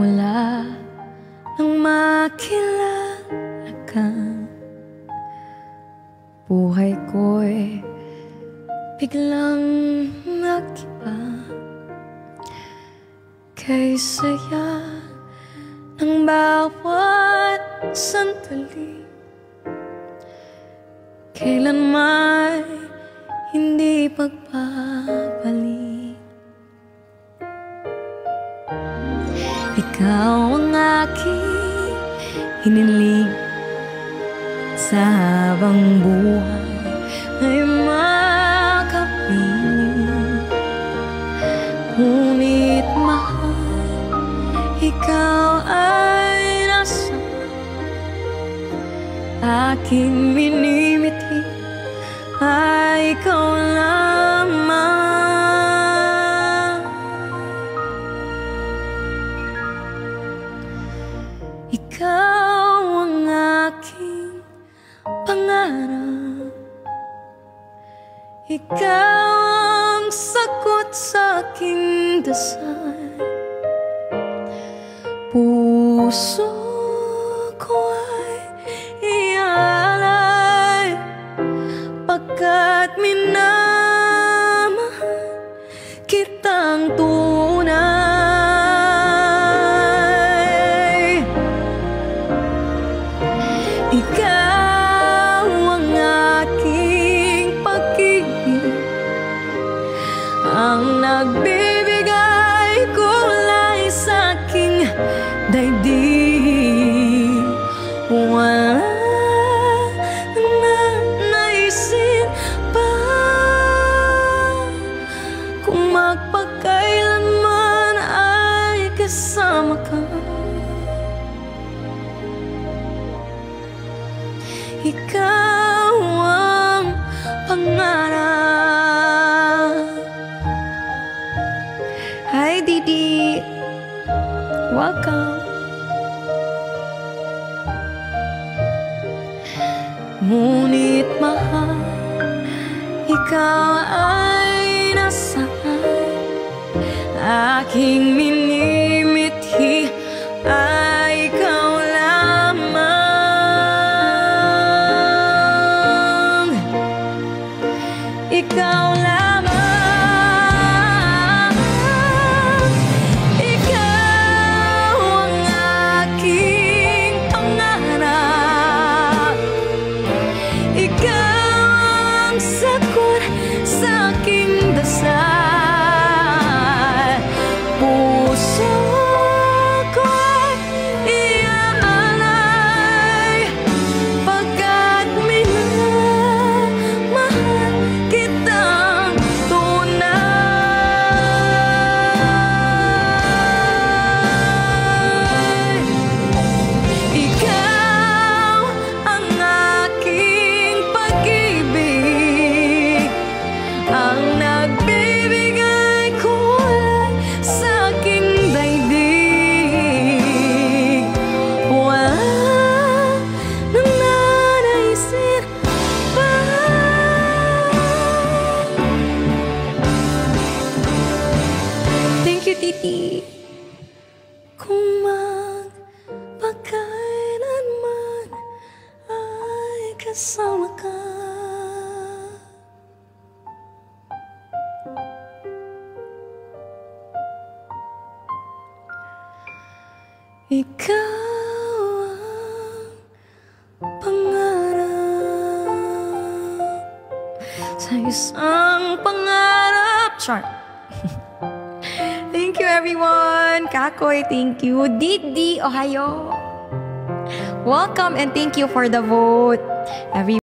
Mula nang makilala ka, buhay ko'y biglang nag-iba. Kay saya ng bawat sandali, kailanman hindi pagbabalik. Ikaw ang aking hiniling sa habang buhay ay makapiling. Ngunit mahal, ikaw ay nasa aking minimithi, ay ikaw lamang. Ikaw ang aking pangarap, ikaw ang sagot sa aking dasal. Puso ko ay ialay, pagkat minamahal kitang tunay. Ikaw ang aking pag-ibig, ang nagbibigay kulay sa aking daigdig. Wala nang naisin pa kung magpakailanman ay kasama ka. Ikaw ang pangarap. Hi Didi, welcome. Ngunit mahal, ikaw ay nasaan, aking minimithi ay ikaw lamang. Ikaw lamang. Ikaw ang aking pangarap, ikaw ang sagot sa aking dasal. Puso ko ay iaalay, pagkat minamahal kitang tunay. Ikaw ang aking pag-ibig, ang nagbibigay kulay sa aking daigdig. Wala nang nanaisin pa thank you, Titi. Kung magpakailanman ay kasama ka. Ikaw ang pangarap sa isang pangarap. Char. Thank you everyone. Kakoy, thank you. Didi, ohayo. Welcome and thank you for the vote.